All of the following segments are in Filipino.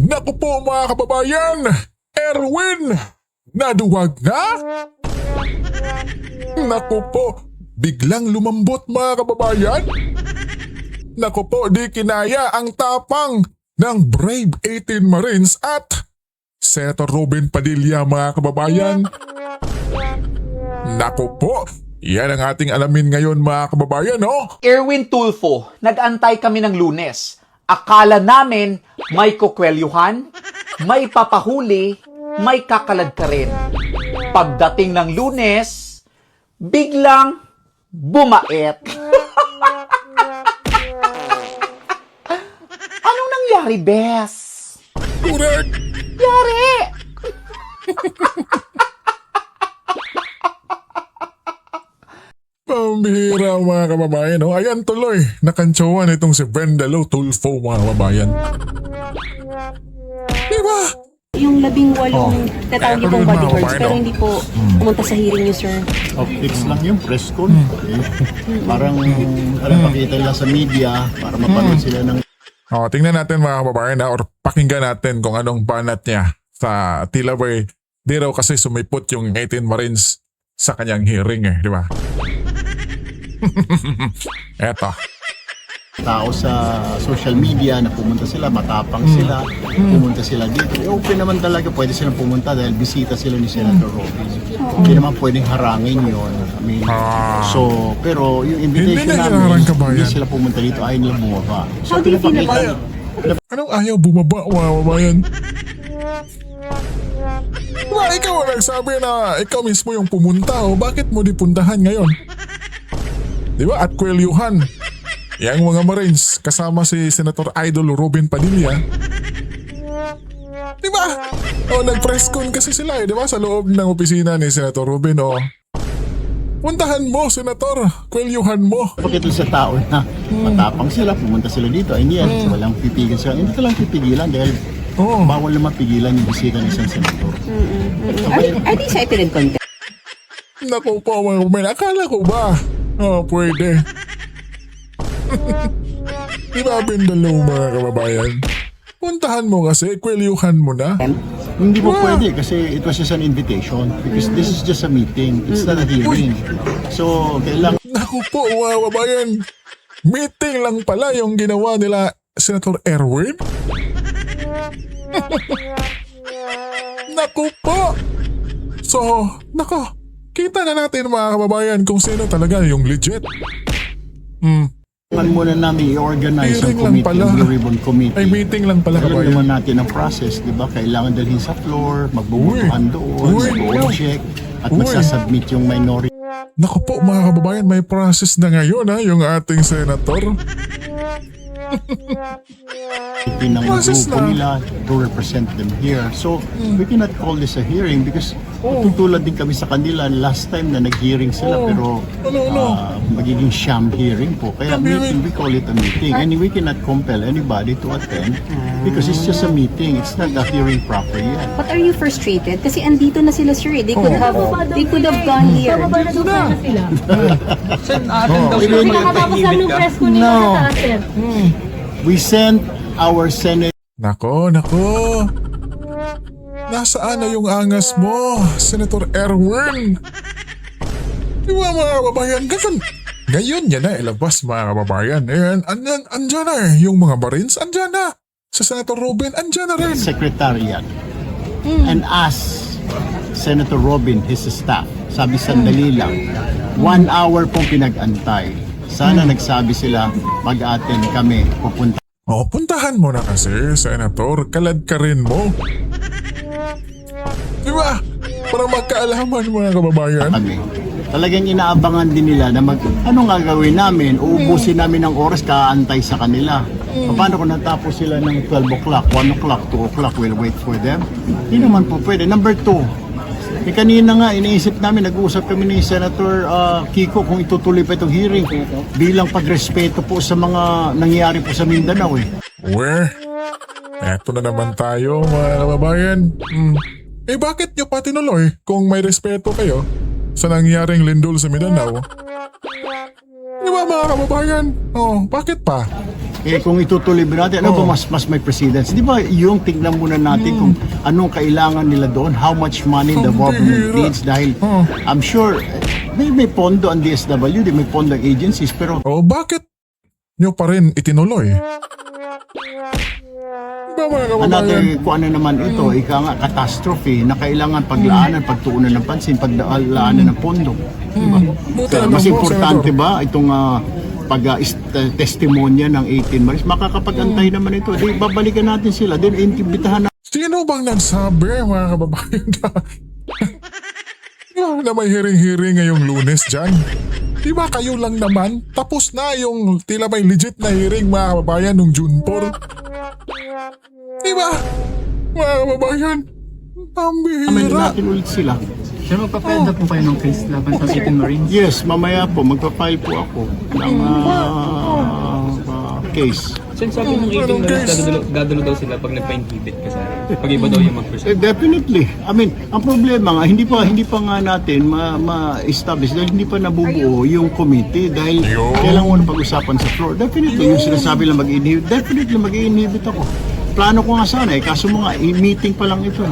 Naku po mga kababayan, Erwin, naduwag na? Naku po, biglang lumambot mga kababayan. Naku po, di kinaya ang tapang ng Brave 18 Marines at Senator Robin Padilla mga kababayan. Naku po, yan ang ating alamin ngayon mga kababayan, no? Erwin Tulfo, nag-antay kami ng Lunes. Akala namin may kukwelyuhan, may papahuli, may kakalad ka rin. Pagdating ng Lunes, biglang bumait. Anong nangyari, Bes? Correct! Yari! Pambihira mga kababayan, no? Ayan tuloy, nakantsawan itong si Vendalo Tulfo mga kababayan. Diba? Yung 18 tatawag niyo pong bodyguards, pero hindi po pumunta sa hearing niyo, sir. Optics lang yung press con. Parang pakita nila sa media para mapanood sila ng O, tingnan natin mga kababayan or pakinggan natin kung anong banat niya sa tila ba'y di raw kasi sumipot yung 18 Marines sa kanyang hearing di ba? Eto. tao sa social media na pumunta sila, matapang sila, pumunta sila dito. Open naman talaga, pwede silang pumunta dahil bisita sila ni Senator Robin. Hindi naman pwedeng harangin yun. I mean, so, pero yung invitation Hindi na namin, hinarang ka ba hindi yan? sila pumunta dito, ayaw nilang bumaba. How do you feel about Anong ayaw bumaba mga kababayan? Diba, ikaw ang nagsabi na ikaw mismo yung pumunta o bakit mo dipuntahan ngayon? Diba? At kwelyuhan. Yang mga Marines kasama si Senator Idol Robin Padilla. Diba? O nag-press con kasi sila diba? Sa loob ng opisina ni Senator Robin o. Puntahan mo, Senator. Kwelyuhan mo. Pakita sa tao na matapang sila, pumunta sila dito. Hindi yan, walang pipigil sila. Hindi ka lang pipigilan dahil bawal na mapigilan yung bisita ng isang senator. Are they cited in contempt? Naku po mga kumain. Akala ko ba? Pwede. Di ba Bindalo mga kababayan? Puntahan mo kasi, kwelyuhan mo na. Hindi po pwede kasi it was just an invitation because this is just a meeting. It's not a hearing. So, kailangan Naku po mga kababayan. Meeting lang pala yung ginawa nila Senator Erwin. Naku po. So, naku. Kita na natin mga kababayan kung sino talaga yung legit. muna namin i-organize ang Hearing lang committee, pala. ang Blue Ribbon Committee. Ay, meeting lang pala Alam kabayan. naman natin ang process, di ba? Kailangan dalhin sa floor, magbubutuhan doon, Uy. mag-object, at Uy. magsasubmit yung minority Naku po mga kababayan, may process na ngayon yung ating senator. ng Process grupo na. nila to represent them here. So, we cannot call this a hearing because tutulad din kami sa kanila last time na nag-hearing sila pero magiging sham hearing po. Kaya meeting, we call it a meeting. And we cannot compel anybody to attend because it's just a meeting. It's not a hearing proper yet. But are you frustrated? Kasi andito na sila, sir. They could have gone here. Nakatapos lang ng press ko nila No. sa taas, sir. We sent our Senate Nako. Nasaan na yung angas mo, Senator Erwin? Di ba mga kababayan? Ngayon yan na ilabas mga kababayan. Ayan, andyan na yung mga Marines, andyan na. Sa Senator Robin, andyan na rin. Secretariat and ask Senator Robin, his staff. Sabi sandali lang, 1 hour pong pinag-antay. Sana nagsabi sila, mag-attend kami, pupunta Puntahan mo na kasi, Senator. Kalad ka rin mo. Di ba? Para magkaalaman mga kababayan. kami. Talagang inaabangan din nila na anong gagawin namin? Uubusin namin ng oras, kaantay sa kanila. Paano kung natapos sila ng 12 o'clock, 1 o'clock, 2 o'clock, we'll wait for them? Hindi naman po pwede. Number 2, kanina nga, iniisip namin, nag-uusap kami ni Senator Kiko kung itutuloy pa itong hearing bilang pagrespeto po sa mga nangyayari po sa Mindanao Eto na naman tayo mga kababayan. Bakit nyo pa tinuloy kung may respeto kayo sa nangyaring lindol sa Mindanao? Di ba mga kababayan? Bakit pa? kung itutuloy ba natin, ano ba mas may precedence? Di ba yung tignan muna natin kung anong kailangan nila doon, how much money the government needs dahil I'm sure may pondo ang DSWD, may pondo ang agencies, pero Bakit nyo pa rin itinuloy? Diba mga kababayan? another kung ano naman ito, ika nga catastrophe na kailangan paglaanan, pagtuunan ng pansin, paglaanan ng pondo. Diba? Buti Kaya naman mas po, importante Senator. ba itong testimonya ng 18 Maris, makakapag-antay naman ito. Di babalikan natin sila, then imbitahan na Sino bang nagsabi, mga kababayan, na may hearing-hearing ngayong Lunes dyan? Di ba kayo lang naman? Tapos na yung tila may legit na hearing, mga kababayan, nung June 4. Di ba? Mga kababayan, Amanin pambihira. natin ulit sila. Sir, magpapayad na po kayo ng case laban sa 18 Marines? Yes, mamaya po, magpa-file po ako ng case. Sir, sabi ng 18 Marines, dadalo daw sila pag nagpa-inhibit kasi pag iba daw yung mag-present. Definitely. I mean, ang problema nga, hindi pa nga natin ma-establish dahil hindi pa nabubuo yung committee dahil kailangan mo na pag-usapan sa floor. Definitely, yung sinasabi lang mag-inhibit, definitely mag-inhibit ako. Plano ko nga sana kaso mga meeting pa lang ito.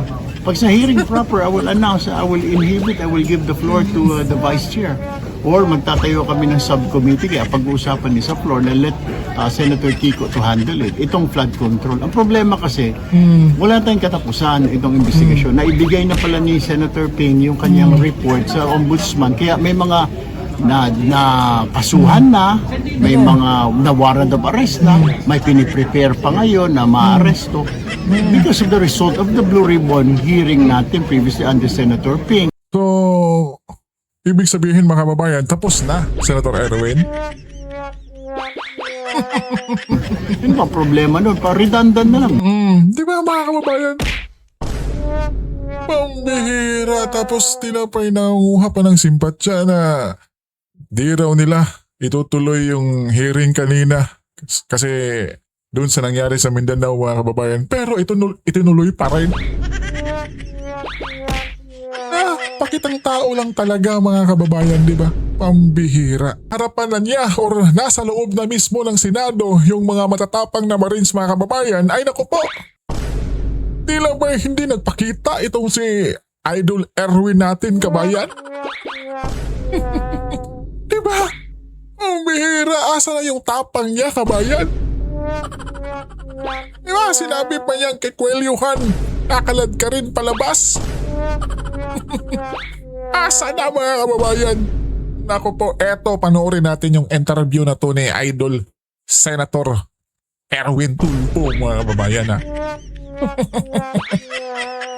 Pag sa hearing proper, I will announce, I will inhibit, I will give the floor to the vice chair. Or magtatayo kami ng subcommittee kaya pag-uusapan niya sa floor na let Senator Kiko to handle it. Itong flood control. Ang problema kasi, wala tayong katapusan itong investigasyon. Naibigay na pala ni Senator Ping yung kanyang report sa ombudsman. Kaya may mga na kasuhan na, may mga na warrant of arrest na, may piniprepare pa ngayon na ma-arresto. Because of the result of the Blue Ribbon hearing natin previously under Senator Ping. So, ibig sabihin, mga kababayan, tapos na, Senator Erwin? Ano ba problema nun? Pa-redundant na lang. Di ba, mga kababayan? Pambihira, tapos tinapay nangunguha pa ng simpatya na di raw nila itutuloy yung hearing kanina kasi doon sa nangyari sa Mindanao, mga kababayan. Pero itinuloy pa rin. Pakitang tao lang talaga, mga kababayan, di ba? Pambihira. Harapan na niya or nasa loob na mismo ng Senado yung mga matatapang na Marines, mga kababayan. Ay naku po! Tila ba hindi nagpakita itong si Idol Erwin natin, kabayan? Diba? Ang bihira, asa na yung tapang niya, kabayan? Diba, sinabi pa niya kay Kwelyuhan, kakalad ka rin palabas. Asa na, mga kababayan? Naku po, eto, panoorin natin yung interview na to ni Idol Senator Erwin Tulfo, mga kababayan, ha?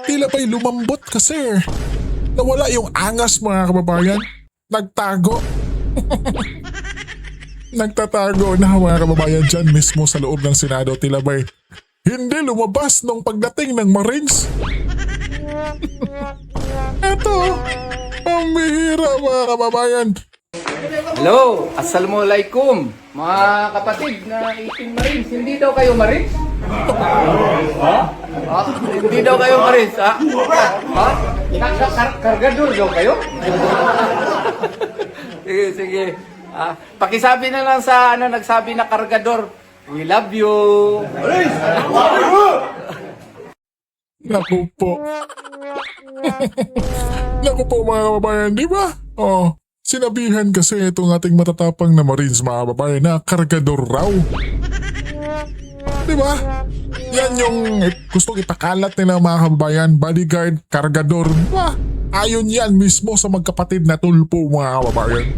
Tila ba'y lumambot kasi nawala yung angas, mga kababayan. Nagtago. Nagtatago na, mga kababayan, dyan mismo sa loob ng Senado. Tila ba'y hindi lumabas nung pagdating ng Marines. Eto, ang bihira, mga kababayan. Hello, assalamualaikum mga kapatid na 18 Marines. Hindi daw kayo Marines? Hindi daw kayo Marines, ha? Kargador daw kayo? Sige, sige. Pakisabi na lang sa nagsabi na kargador. We love you. Naku po. Naku po, mga kababayan, di ba? Sinabihan kasi itong ating matatapang na Marines, mga kababayan, na kargador raw. Di ba? Yan yung gustong ipakalat nila, mga kababayan, bodyguard, kargador. Diba? Ayon yan mismo sa magkapatid na Tulfo, mga kababayan.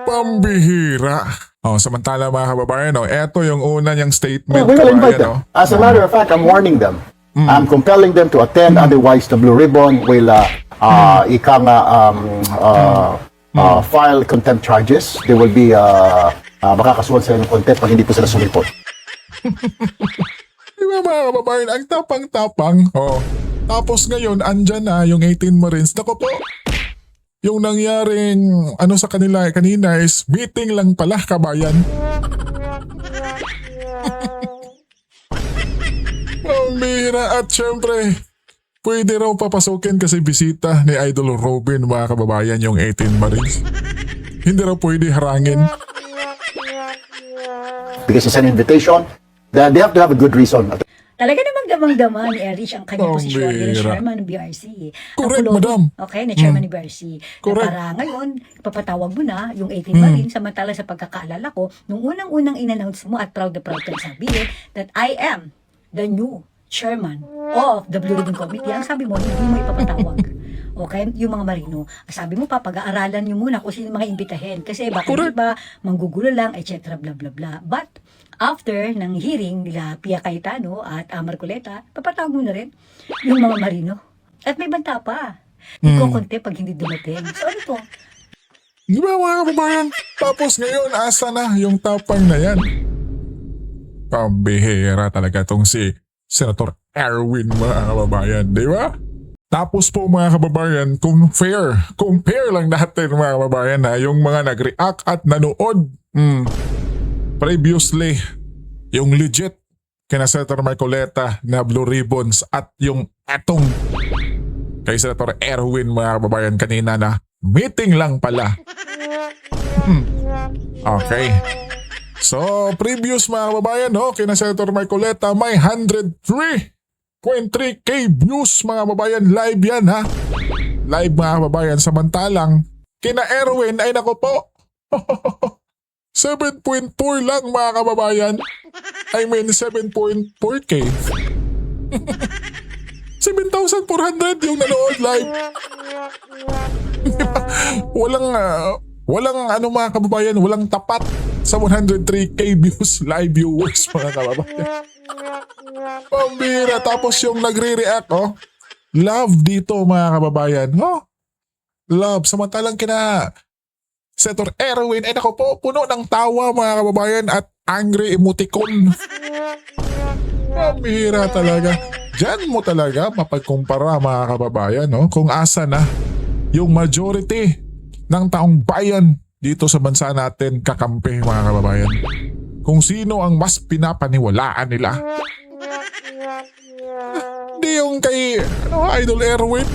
Pambihira. Samantala, mga kababayan, eto yung una niyang statement. We will invite kababayan, them. As a matter of fact, I'm warning them. I'm compelling them to attend. Otherwise, the Blue Ribbon will file contempt charges. They will be makakasuhan sila ng contempt pag hindi po sila sumipot. Diba, mga kababayan, ang tapang-tapang. Tapos ngayon, andyan na yung 18 Marines. Naku po, yung nangyaring sa kanila kanina is meeting lang pala, kabayan. Pambira, at syempre, pwede raw papasukin kasi bisita ni Idol Robin, mga kababayan, yung 18 Marines. Hindi raw pwede harangin. because it's an invitation, then they have to have a good reason. Talaga namang damang-dama ni Erich ang kanyang Ang posisyon bilang bihira. chairman ng BRC. Correct, Ang madam. Okay, na chairman ng BRC. Correct. Na para ngayon, ipapatawag mo na yung 18 Marine, samantala sa pagkakaalala ko, nung unang-unang in-announce mo at proud na proud kang sabihin that I am the new chairman of the Blue Ribbon Committee. Ang sabi mo, hindi mo ipapatawag. Okay, yung mga marino. Sabi mo pa, pag-aaralan nyo muna kung sino yung mga imbitahin. Kasi baka Correct. diba, manggugulo lang, etc. bla bla bla. But, after ng hearing nila Pia Cayetano at Marcoleta, papatawag mo na rin yung mga marino. At may banta pa. Ikokonte pag hindi dumating. So ano to? Di ba mga kababayan? Tapos ngayon, asa na yung tapang na yan? Pambihira talaga tong si Senator Erwin, mga kababayan, di ba? Tapos po mga kababayan, compare lang natin mga kababayan na yung mga nag-react at nanood previously, yung legit kina Senator Marcoleta na Blue Ribbons at yung etong kay Senator Erwin mga kababayan kanina na meeting lang pala. Okay. So, previous mga kababayan, no, kina Senator Marcoleta may 103.3k views mga kababayan. Live yan ha. Live mga kababayan. Samantalang, kina Erwin ay nako po. 7.4 lang mga kababayan. I mean 7.4k. 7,400 yung nanood live. Walang ano mga kababayan, walang tapat sa 103k views, live viewers mga kababayan. Pambira. Tapos yung nagre-react, oh. Love dito mga kababayan. Oh. Love. Samantalang kina Senator Erwin, ay nako po, puno ng tawa mga kababayan at angry emoticon. Pambira talaga. Diyan mo talaga mapagkumpara mga kababayan, no? Kung asa na yung majority ng taong bayan dito sa bansa natin kakampi mga kababayan. Kung sino ang mas pinapaniwalaan nila. Hindi yung kay Idol Erwin.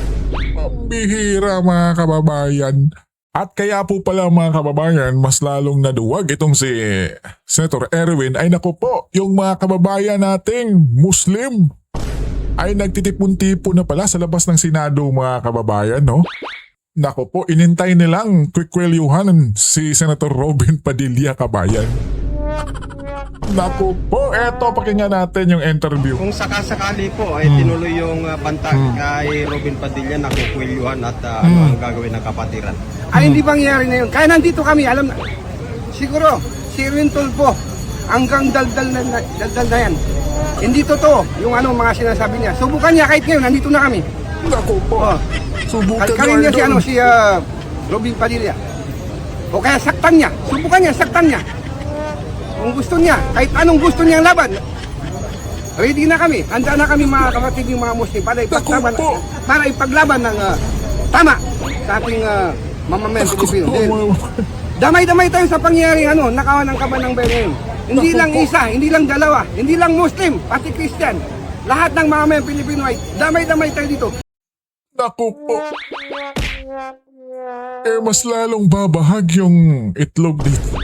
Pambihira mga kababayan. At kaya po pala mga kababayan, mas lalong naduwag itong si Senator Erwin ay naku po, yung mga kababayan nating Muslim ay nagtitipon-tipon na pala sa labas ng Senado mga kababayan, no? Naku po, inintay nilang kwikwelyuhan si Senator Robin Padilla kabayan. Naku po, eto pakinggan natin yung interview. Kung sakasakali po ay tinuloy yung bantag kay Robin Padilla na kukwilyuhan at ano ang gagawin ng kapatiran. Ay hindi mangyayari na yun. Kaya nandito kami, alam na. Siguro, si Erwin Tulfo, hanggang daldal na yan. Hindi totoo yung ano mga sinasabi niya. Subukan niya kahit ngayon, nandito na kami. Naku po, subukan Kalkalin niya si Robin Padilla. O kaya saktan niya. Subukan niya, saktan niya. Kung gusto niya, kahit anong gusto niyang laban, ready na kami. Handa na kami mga kapatid ng mga Muslim para ipaglaban ng tama sa ating mamamayan Pilipino. Damay-damay tayo sa pangyayaring nakawan ng kaban ng bayan ngayon. Hindi lang isa, hindi lang dalawa, hindi lang Muslim, pati Christian. Lahat ng mamamayan Pilipino ay damay-damay tayo dito. Naku po. Mas lalong babahag yung itlog dito.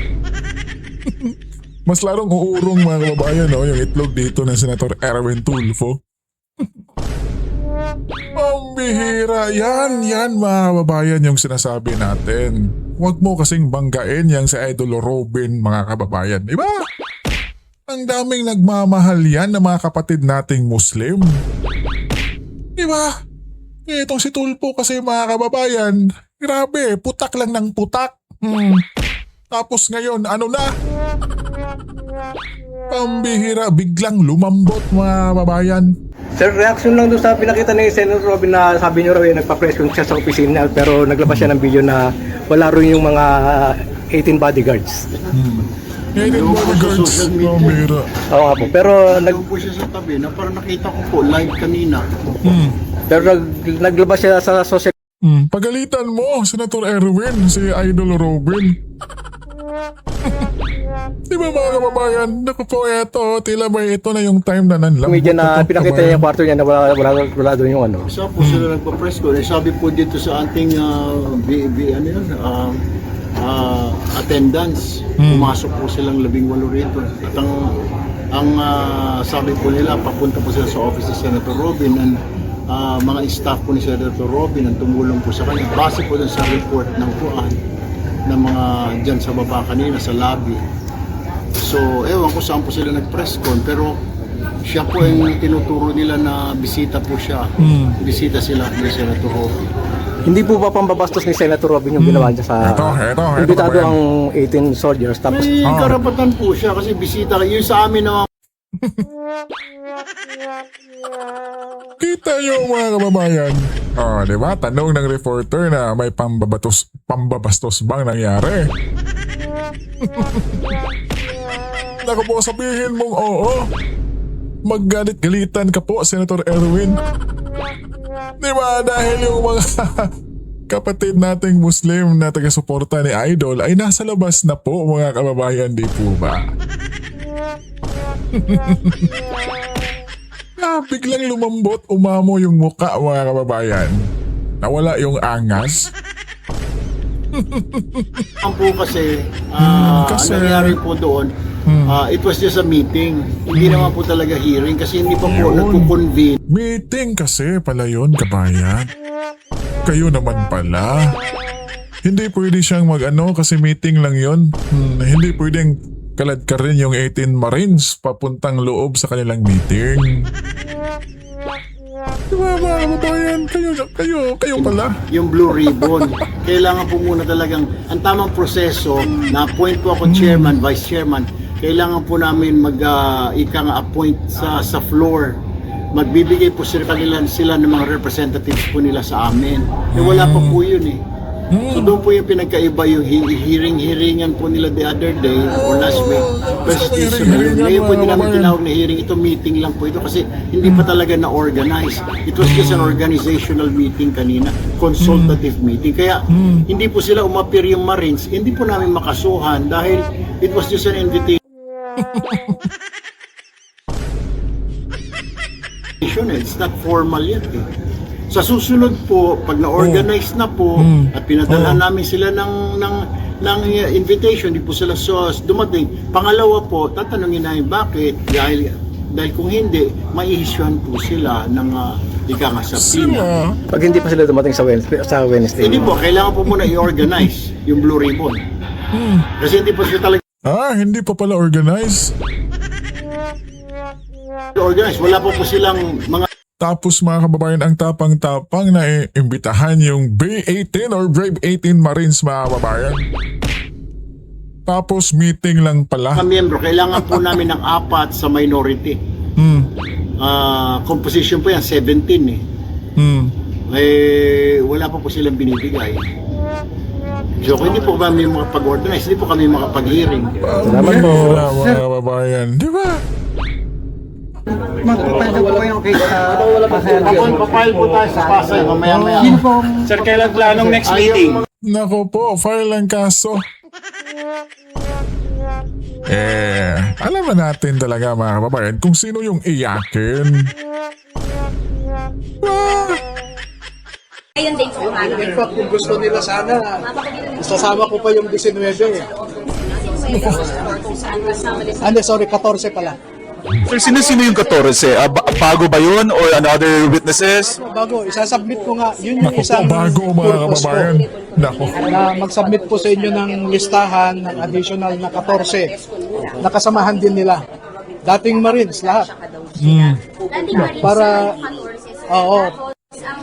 Mas lalong uurong mga kababayan, no? Yung itlog dito ng Senator Erwin Tulfo. Ang bihira. Yan mga kababayan yung sinasabi natin. Huwag mo kasing banggain yang si Idol Robin mga kababayan. Diba? Ang daming nagmamahal yan ng mga kapatid nating Muslim. Diba? Itong si Tulfo kasi mga kababayan, grabe, putak lang ng putak. Tapos ngayon, ano na? Pambihira, biglang lumambot mga kababayan. Sir, reaction lang doon sa pinakita ni Senator Robin na sabi niyo raw nagpa-press con siya sa opisina pero naglabas siya ng video na wala rin yung mga 18 bodyguards. Ngayon bodyguards, pambihira. Oo nga po, pero Nagpo siya sa tabi na parang nakita ko po live kanina. pero naglabas siya sa social Pagalitan mo, Senator Erwin, si Idol Robin. Di ba mga kababayan? Naku po, eto, tila ba ito na yung time na nanlambot. media na pinakita niya yung kwarto niya na wala doon yung ano. Isa po sila nagpa-press ko. Sabi po dito sa ating attendance. Pumasok po silang 18 rito. At ang sabi po nila, papunta po sila sa office ni Senator Robin and mga staff po ni Senator Robin ang tumulong po sa kanya. Base po dun sa report ng kuan ng mga dyan sa baba kanina sa lobby. So, ewan ko saan po sila nag-press con, pero siya po yung tinuturo nila na bisita po siya. Bisita sila ni Senator Robin. Hindi po ba pambabastos ni Senator Robin yung ginawa niya sa Ito imbitado ba yan? ang 18 soldiers tapos May karapatan po siya kasi bisita kayo sa amin na Kita yung mga kababayan. Di ba? Tanong ng reporter na may pambabastos bang nangyari? Naku po, sabihin mong oo. Maggalit-galitan ka po, Senator Erwin. Di ba? Dahil yung mga kapatid nating Muslim na taga-suporta ni Idol ay nasa labas na po, mga kababayan, di po ba? Biglang lumambot, umamo yung muka, mga kababayan. Nawala yung angas. ang po kasi, kasi- ang nangyari po doon, it was just a meeting. Hindi naman po talaga hearing kasi hindi pa po Yun. nagko-convene. Meeting kasi pala yun, kabayan. Kayo naman pala. Hindi pwede siyang mag-ano kasi meeting lang yun. Hindi pwedeng kalad ka rin yung 18 Marines papuntang loob sa kanilang meeting. Diba mga kababayan? Kayo pala. Yung Blue Ribbon. Kailangan po muna talagang, ang tamang proseso, na-appoint po ako chairman, vice chairman, kailangan po namin appoint sa floor. Magbibigay po sila ng mga representatives po nila sa amin. Wala pa po yun eh. So doon po yung pinagkaiba yung hearing-hearingan po nila the other day or last week. Presentation na yun. Ngayon po hindi namin tinawag na hearing. Ito meeting lang po ito kasi hindi pa talaga na-organize. It was just an organizational meeting kanina. Consultative meeting. Kaya hindi po sila umapir yung Marines. Hindi po namin makasuhan dahil it was just an invitation. It's not formal yet eh. Sa susunod po, pag na-organize na po at pinadala namin sila ng invitation, di po sila dumating. Pangalawa po, tatanungin namin bakit. Dahil kung hindi, mai-issuean po sila ng subpoena. pag hindi pa sila dumating sa Wednesday. Hindi po, kailangan po muna i-organize yung Blue Ribbon. Kasi hindi po sila talaga Hindi pa pala organized. organize. Wala po silang mga Tapos mga kababayan, ang tapang-tapang na imbitahan yung B-18 or Brave 18 Marines, mga kababayan. Tapos meeting lang pala. miyembro. Kailangan po namin ng 4 sa minority. Composition po yan, 17 eh. Wala pa po silang binibigay. So kung hindi po kami makapag-organize, hindi po kami makapag-hearing. Salamat po. Mga kababayan, di ba? Papayal po tayo sa Pasay mamaya-maya. Sir, kailan planong next meeting? Nako po, file ang kaso. Alam na natin talaga mga kababayan kung sino yung iyakin. Ayun din po, In fact, kung gusto nila sana, isasama ko pa yung 19 eh. Sorry, 14 pala. Sir, sino yung 14? Bago ba yun or another witnesses? Bago, isasubmit ko nga. Yun yung Nako po, isang bago mga purpose ko. kababayan. Nako. Na mag-submit po sa inyo ng listahan ng additional na 14. Nakasamahan din nila. Dating Marines, lahat.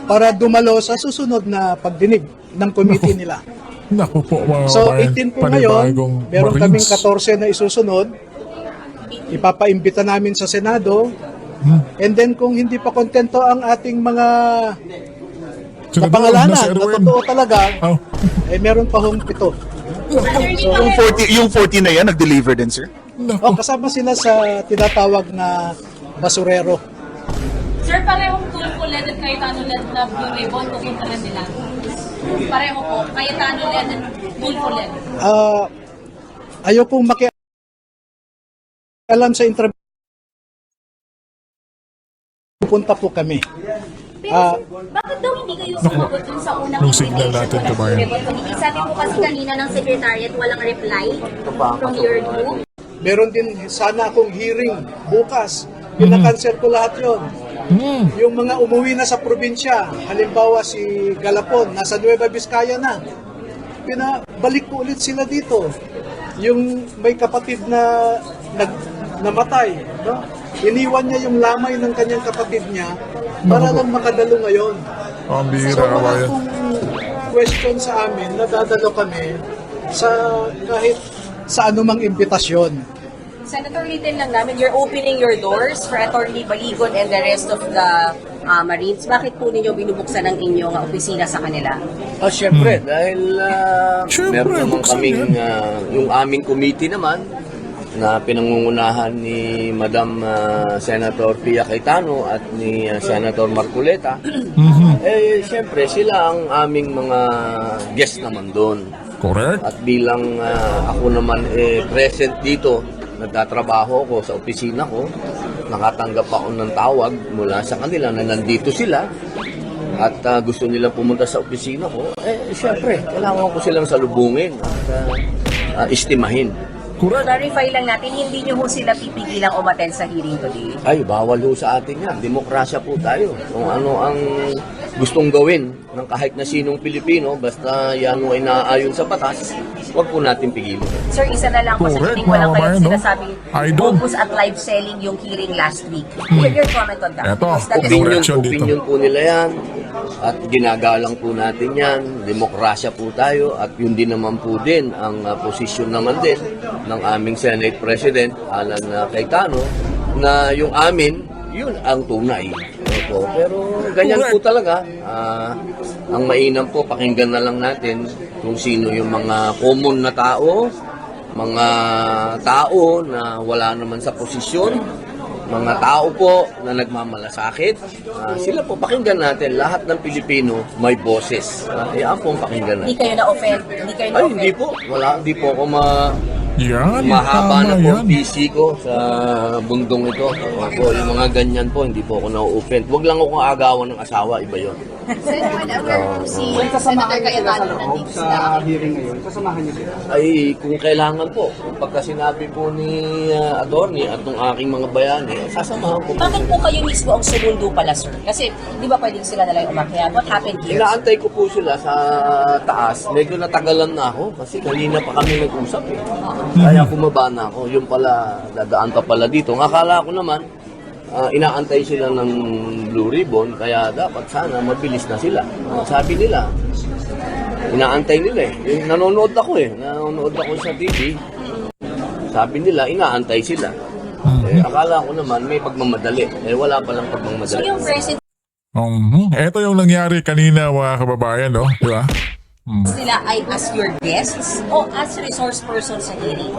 Para dumalo sa susunod na pagdinig ng committee nila. Nako po mga So, kababayan. 18 po ngayon, Panibagong meron Marines. kaming 14 na isusunod. Ipapaimbita namin sa Senado. And then kung hindi pa kontento ang ating mga Senador, kapangalanan nasa na Erwin. totoo talaga, Oh. meron pa hong 7. Yung 14 na yan, nag-deliver din, sir? O, kasama sila sa tinatawag na basurero. Sir, parehong tulpo-led at Cayetano-led na Blue Ribbon, pupunta rin nila. Pareho po, Cayetano-led at tulpo-led. Ayaw pong makialam sa interview. Pupunta po kami. Pero bakit daw hindi kayo sumagot dun sa unang Yung signal natin, kabayan. Sabi po kasi kanina ng secretariat walang reply from your group. Meron din sana akong hearing bukas. Pinakancel ko lahat yon. Yung mga umuwi na sa probinsya, halimbawa si Galapon, nasa Nueva Vizcaya na. Pinabalik ko ulit sila dito. Yung may kapatid na namatay, no? Iniwan niya yung lamay ng kanyang kapatid niya para lang makadalo ngayon. Ang bihira, So wala kabayan. pong question sa amin, nadadalo kami sa kahit sa anumang imbitasyon. Senator, written lang namin, you're opening your doors for Attorney Baligon and the rest of the Marines. Bakit po ninyo binubuksan ang inyong opisina sa kanila? Siyempre, dahil Siyempre, meron naman buksan kaming, yung aming committee naman, na pinangungunahan ni Madam Senator Pia Cayetano at ni Senator Marcoleta, siyempre sila ang aming mga guest naman doon. Correct. At bilang ako naman present dito, nagtatrabaho ako sa opisina ko, nakatanggap ako ng tawag mula sa kanila na nandito sila at gusto nilang pumunta sa opisina ko, siyempre, kailangan ko silang salubungin at estimahin. Correct. Clarify lang natin, hindi nyo ho sila pipigilang umattend sa hearing today. Ay, bawal ho sa atin yan. Demokrasya po tayo. Kung ano ang gustong gawin ng kahit na sinong Pilipino, basta yan ay naaayon sa batas, huwag po natin pigilin. Sir, isa na lang po sa Correct, hearing, walang mga kayo kabayan, no? sinasabing Idol. focus at live selling yung hearing last week. Your comment on that? Eto, Is that Direction dito. Opinion po nila yan at ginagalang po natin yan. Demokrasya po tayo at yun din naman po din ang posisyon naman din ng aming Senate President, Alan Cayetano, na yung amin, yun ang tunay. Opo. Pero ganyan po talaga. Ang mainam po, pakinggan na lang natin kung sino yung mga common na tao, mga tao na wala naman sa posisyon, mga tao po na nagmamalasakit. Sila po, pakinggan natin. Lahat ng Pilipino may boses. Yan po ang pakinggan Hindi natin. kayo na-offend? Hindi kayo Ay, na-offend? hindi po. Wala, hindi po ako Yan, mahaba na tama po yan. ang PC ko sa bundong ito. Opo, yung mga ganyan po, hindi po ako na-offend. Huwag lang ako agawan ng asawa, iba yun. Whenever si Senator Cayetano nandito sila. Hearing ngayon, kasamahan niyo sila. Ay, kung kailangan po, pagka sinabi po ni attorney at ng aking mga bayani, sasamahan ko po. Bakit po kayo mismo ang sumundo pala, sir? Kasi, di ba pwedeng sila na lang umakyat? What happened here? Inaantay ko po sila sa taas. Medyo natagalan na ako kasi kanina pa kami nag-usap eh. Kaya bumaba na ako. Yung pala, dadaan pa pala dito. Akala ko naman, inaantay sila ng Blue Ribbon, kaya dapat sana mabilis na sila. Sabi nila, inaantay nila eh. Nanonood ako sa TV. Sabi nila, inaantay sila. Akala ko naman may pagmamadali. Wala palang So, pagmamadali. yung president Ito yung nangyari kanina, mga kababayan, no? Di ba? nila ay as your guests o as resource person sa hearing?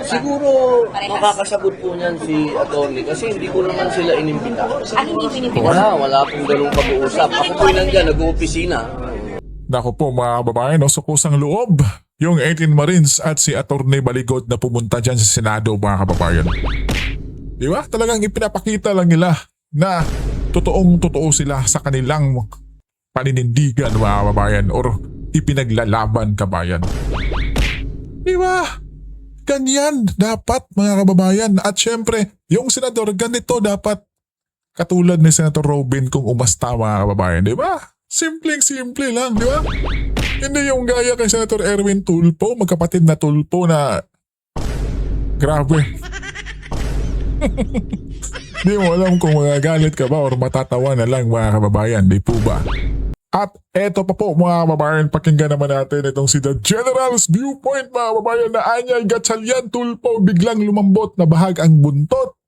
Siguro makakasagot po niyan si attorney kasi hindi ko naman sila inimbita. Hindi pinipili? Wala pong ganung pag-uusap. Ako po nandyan, nag-uopisina. Naku po, mga kababayan, no? So kusang loob yung 18 Marines at si Attorney Baligot na pumunta dyan sa Senado, mga kababayan. Di ba? Talagang ipinapakita lang nila na totoong-totoo sila sa kanilang paninindigan, mga kababayan, or ipinaglalaban, kabayan. Di ba? Ganyan dapat, mga kababayan. At syempre, yung senador, ganito dapat katulad ni Senator Robin kung umasta, mga kababayan. Di ba? Simpleng-simple lang, di ba? Hindi yung gaya kay Senator Erwin Tulfo, magkapatid na Tulfo na grabe. Di mo alam kung magagalit ka ba or matatawa na lang, mga kababayan, di po ba? At eto pa po, mga kababayan, pakinggan naman natin itong si The General's Viewpoint, mga kababayan, na Anyay Gatchalian Tulfo biglang lumambot na bahag ang buntot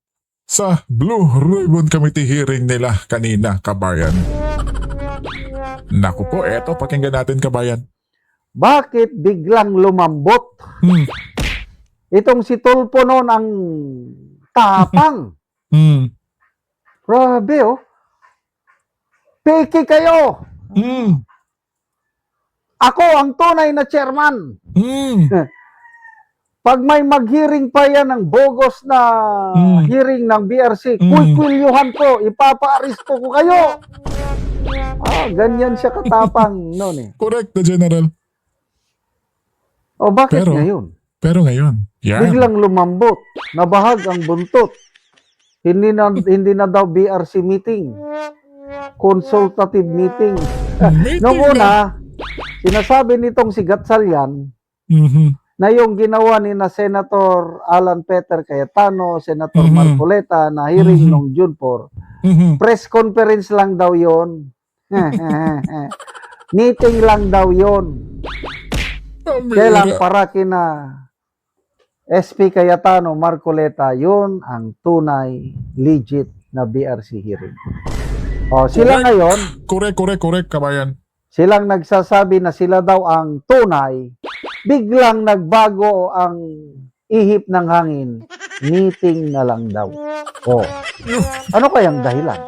sa Blue Ribbon Committee hearing nila kanina, kabayan. Naku po, eto, pakinggan natin, kabayan. Bakit biglang lumambot? Itong si Tulfo noon ang tapang. Grabe oh. Piki kayo. Ako ang tunay na chairman. Pag may mag-hearing pa yan ng bogus na hearing ng BRC, kuy-kulyuhan ko, ipapa-aristo ko kayo. Ganyan siya katapang noon eh. Correct, the General. O bakit Pero, ngayon? Pero ngayon, yan. Biglang lumambot, nabahag ang buntot. Hindi na daw BRC meeting. Consultative meeting. Noong una, sinasabi nitong si Gatchalian na yung ginawa ni na Senator Alan Peter Cayetano, Senator Marcoleta na hearing nung June 4, press conference lang daw yon. Meeting lang daw yon. Kailang para kina SP Cayetano, Marcoleta, yun ang tunay, legit na BRC hearing. O, sila ngayon, Correct, kabayan. silang nagsasabi na sila daw ang tunay, biglang nagbago ang ihip ng hangin, meeting na lang daw. O, ano kayang dahilan?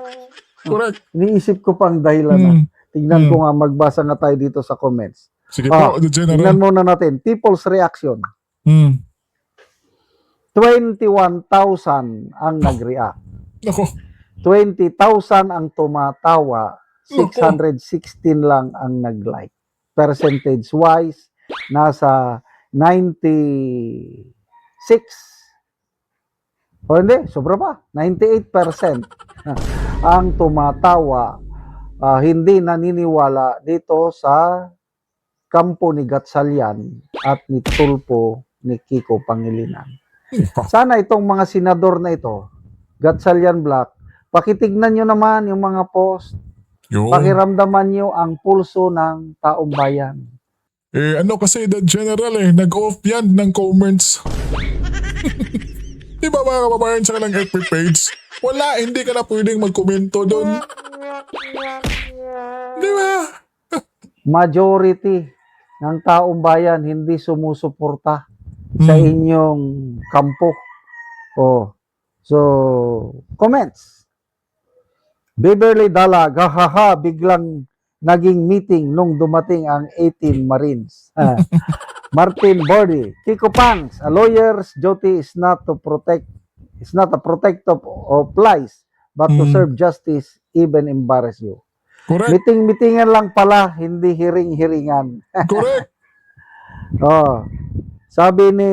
Correct. Iniisip ko pang dahilan. Tignan ko nga, magbasa na tayo dito sa comments. Sige po, the General. Tignan muna natin, people's reaction. 21,000 ang nag-react. Nako. 20,000 ang tumatawa, 616 lang ang nag-like. Percentage-wise, nasa 96. O hindi, sobra pa. 98% ang tumatawa, hindi naniniwala dito sa kampo ni Gatchalian at ni Tulfo ni Kiko Pangilinan. Sana itong mga senador na ito, Gatchalian Black, pakitignan nyo naman yung mga post. Pakiramdaman nyo ang pulso ng taong bayan. Ano kasi the General nag-off yan ng comments. Di ba mga kababayan sa kanilang FB page? Wala, hindi ka na pwedeng magkomento doon. Di ba? Majority ng taong bayan hindi sumusuporta sa inyong kampo. So, comments. Beverly Dalag, hahaha, biglang naging meeting nung dumating ang 18 Marines. Martin Bordy, Kiko Pangs, a lawyer's duty is not a protector of lies, but to serve justice, even embarrass you. Correct. Meeting-meetingan lang pala, hindi hiring-hiringan. Correct. Sabi ni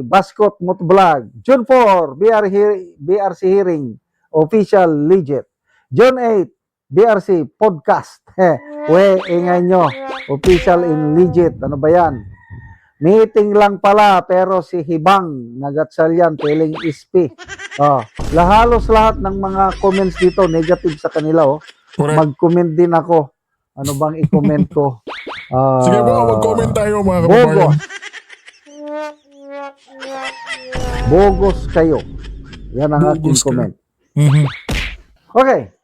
Bascot Motovlog, June 4, BRC hearing, official legit. June 8, BRC podcast. Ingay nyo, official in legit. Ano ba yan? Meeting lang pala, pero si Hibang na Gatchalian, telling SP. Halos lahat ng mga comments dito, negative sa kanila. Mag-comment din ako. Ano bang i-comment ko? Sige po, mag-comment tayo mga kababayan. Bogos kayo. Yan ang aking comment. Okay.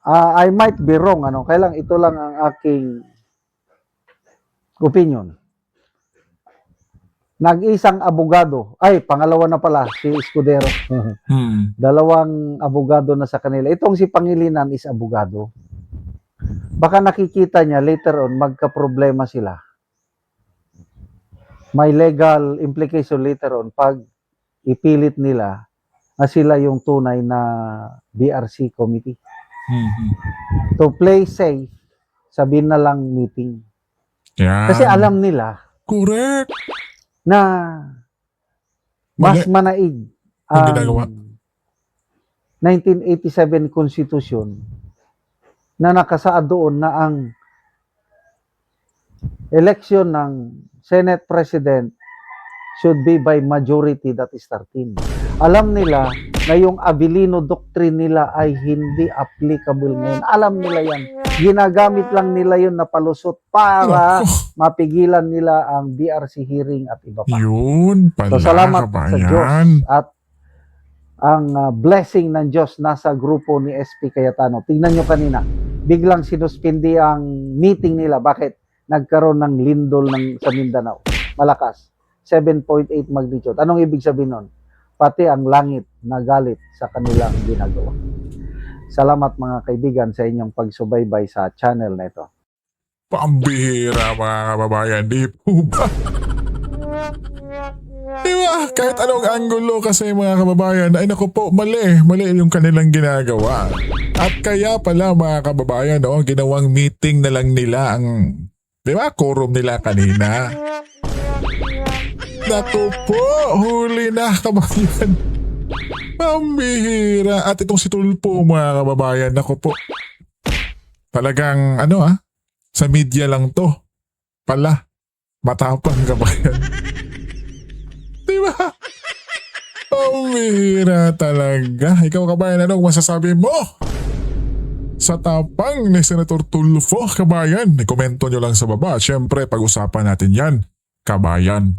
I might be wrong. Kailang ito lang ang aking opinion. Nag-isang abogado. Pangalawa na pala, si Escudero. Dalawang abogado na sa kanila. Itong si Pangilinan is abogado. Baka nakikita niya later on, magka-problema sila. May legal implication later on pag ipilit nila na sila yung tunay na BRC committee. To play safe, sabihin na lang meeting. Yan. Kasi alam nila correct na mas manaig ang 1987 Constitution na nakasaad doon na ang election ng Senate President should be by majority, that is 13. Alam nila na yung Abilino Doctrine nila ay hindi applicable ngayon. Alam nila yan. Ginagamit lang nila yun na palusot para mapigilan nila ang BRC hearing at iba pa. Yun pala, so, salamat kabayan. sa Diyos at ang blessing ng Diyos nasa grupo ni SP Cayetano. Tingnan nyo kanina, biglang sinuspindi ang meeting nila. Bakit? Nagkaroon ng lindol sa Mindanao. Malakas. 7.8 magnitude. Anong ibig sabihin nun? Pati ang langit nagalit sa kanilang ginagawa. Salamat mga kaibigan sa inyong pagsubaybay sa channel na ito. Pambihira mga kababayan, di po ba? Diba? Kahit anong angulo kasi mga kababayan, ay naku po, mali yung kanilang ginagawa. At kaya pala mga kababayan, no, ginawang meeting na lang nila ang, di ba, quorum nila kanina. Naku po, huli na kababayan. Pambihira. At itong si Tulfo mga kababayan, naku po. Talagang sa media lang to. Pala, matapang kababayan. Di ba? Pambihira talaga. Ikaw kabayan, anong masasabi mo sa tapang ni Senator Tulfo, kabayan? Komento nyo lang sa baba. Siyempre, pag-usapan natin yan, kabayan.